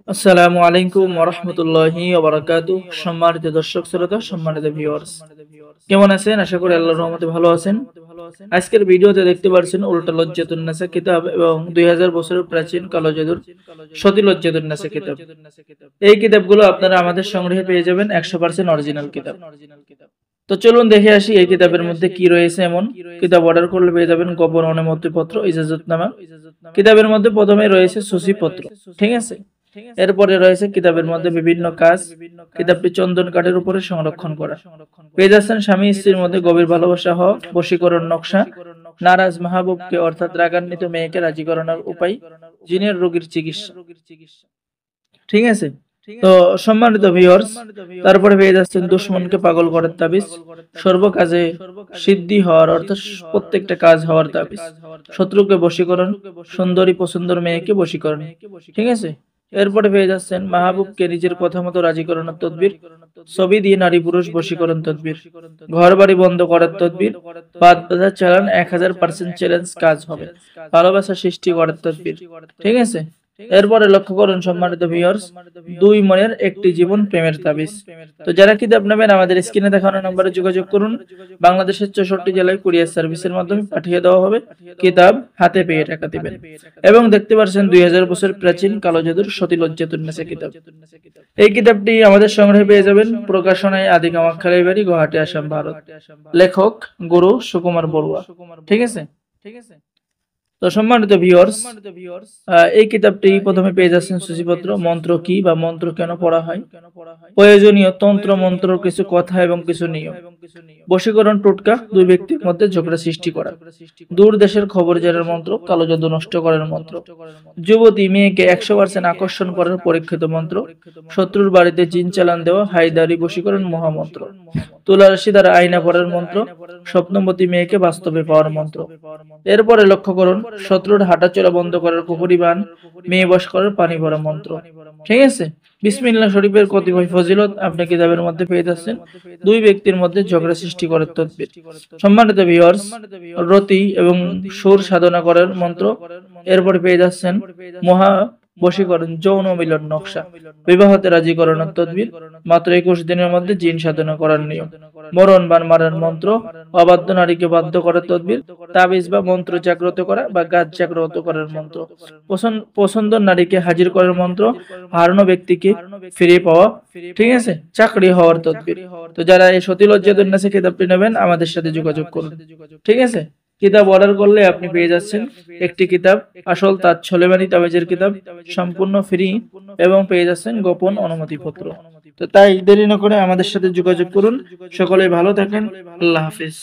আসসালামু আলাইকুম ওয়া রাহমাতুল্লাহি ওয়া বারাকাতুহু। সম্মানিত দর্শক শ্রোতা, সম্মানিত ভিউয়ার্স, কেমন আছেন? আশা করি আল্লাহর রহমতে ভালো আছেন। আজকের ভিডিওতে দেখতে পাচ্ছেন উল্টা লজ্জাতুন নাসা কিতাব এবং 2000 বছরের প্রাচীন কালো জাদুর সতী লজ্জাতুন নাসা কিতাব। এই কিতাবগুলো আপনারা আমাদের সংগ্রহে পেয়ে যাবেন 100% অরিজিনাল কিতাব। তো চলুন দেখে আসি এই কিতাবের মধ্যে কি রয়েছে। এমন কিতাব অর্ডার করলে পেয়ে যাবেন গোপন অনুমতিপত্র, ইজাজতনামা। কিতাবের মধ্যে প্রথমে রয়েছে সূচিপত্র, ঠিক আছে। এরপরে রয়েছে কিতাবের মধ্যে বিভিন্ন কাজ। কিতাবটি চন্দন কাঠের উপরে সংরক্ষণ করা। পেয়ে যাচ্ছেন স্বামী স্ত্রীর মধ্যে গভীর ভালোবাসা হওয়া, বশীকরণ নকশা, নারাজ মাহবুবকে অর্থাৎ রাগান্বিত মেয়েকে রাজি করানোর উপায়, জিনের রোগীর চিকিৎসা, ঠিক আছে। তো সম্মানিত ভিউয়ার্স, তারপরে পেয়ে যাচ্ছেন দুশমনকে পাগল করার তাবিজ, সর্বকাজে সিদ্ধি হওয়ার অর্থাৎ প্রত্যেকটা কাজ হওয়ার তাবিজ, শত্রুকে বশীকরণ, সুন্দরী পছন্দর মেয়েকে বশীকরণ, ঠিক আছে। এরপরে পেয়ে যাচ্ছেন মাহবুবকে নিজের কথা মতো রাজি করানোর তদবির, ছবি দিয়ে নারী পুরুষ বশীকরণ তদবির, ঘর বাড়ি বন্ধ করার তদবির, বাদ বাজার চালান 1000% চ্যালেঞ্জ কাজ হবে, ভালোবাসা সৃষ্টি করার তদবির, ঠিক আছে। এরপরে লক্ষ্য করুন সম্মানিত ভিউয়ার্স, দুই মনের একটি জীবন প্রেমের তাবিজ। তো যারা কিতাব নেবেন আমাদের স্ক্রিনে দেখানো নম্বরে যোগাযোগ করুন। বাংলাদেশের 64 জেলায় কুরিয়ার সার্ভিসের মাধ্যমে পাঠিয়ে দেওয়া হবে। কিতাব হাতে পেয়ে টাকা দিবেন। এবং দেখতে পাচ্ছেন 2000 বছর প্রাচীন কালো জাদুর সতী লজ্জাতুন নেসা কিতাব। এই কিতাবটি আমাদের সংগ্রহে পেয়ে যাবেন প্রকাশনায় আদি কামাখ্যা লাইব্রেরি, গুয়াহাটি, আসাম, ভারত। লেখক গুরু সুকুমার বড়ুয়া, ঠিক আছে। তো সম্মানিত ভিউয়ার্স, এই কিতাবটি প্রথমে পেয়ে যাচ্ছেন সূচিপত্র, মন্ত্র কি বা মন্ত্র কেন পড়া হয়, প্রয়োজনীয় তন্ত্র মন্ত্র কিছু কথা এবং কিছু নিয়ম, বশীকরণ টোটকা, দুই ব্যক্তির মধ্যে ঝগড়া সৃষ্টি করা, দূর দেশের খবর জানার মন্ত্র, কালো জাদু নষ্ট করার মন্ত্র, যুবতী মেয়েকে 100% আকর্ষণ করার পরীক্ষিত মন্ত্র, শত্রুর বাড়িতে জিন চালান দেওয়া, হায়দারি বশীকরণ মহামন্ত্র, তুলা রাশি দ্বারা আয়না পড়ার মন্ত্র, স্বপ্নবতী মেয়েকে বাস্তবে পাওয়ার মন্ত্র। এরপরে লক্ষ্য করুন শত্রুর হাঁটাচলা বন্ধ করার কুফরি বান, মেয়ে বশ করার পানি ভরা মন্ত্র, ঠিক আছে। বিসমিল্লাহ শরীফের কতিপয় ফজিলত আপনি কিতাবের মধ্যে পেয়ে যাচ্ছেন। দুই ব্যক্তির মধ্যে ঝগড়া সৃষ্টি করার তদবির। সম্মানিত ভিউয়ার্স, রতি এবং সুর সাধনা করার মন্ত্র। এরপরে পেয়ে যাচ্ছেন মহা বশীকরণ, যৌন মিলন নকশা, বিবাহতে রাজি করানোর তদবির, মাত্র 21 দিনের মধ্যে জিন সাধনা করার নিয়ম, মরণ বান মারার মন্ত্র, অবাধ্য নারীকে বাধ্য করার তদবির, তাবিজ বা মন্ত্র জাগ্রত করা বা গাছ জাগ্রত করার মন্ত্র, পছন্দ নারীকে হাজির করার মন্ত্র, হারানো ব্যক্তিকে ফিরে পাওয়া, ঠিক আছে, চাকরি হওয়ার তদবির। তো যারা এই সতী লজ্জাতুন নেসা কিতাবটি নেবেন আমাদের সাথে যোগাযোগ করুন, ঠিক আছে। কিতাব অর্ডার করলে আপনি পেয়ে যাচ্ছেন একটি কিতাব, আসল তাজ সোলেমানি তাবিজের কিতাব, সম্পূর্ণ ফ্রি, এবং পেয়ে যাচ্ছেন গোপন অনুমতিপত্র। তো তাই দেরি না করে আমাদের সাথে যোগাযোগ করুন। সকলে ভালো থাকেন। আল্লাহ হাফিজ।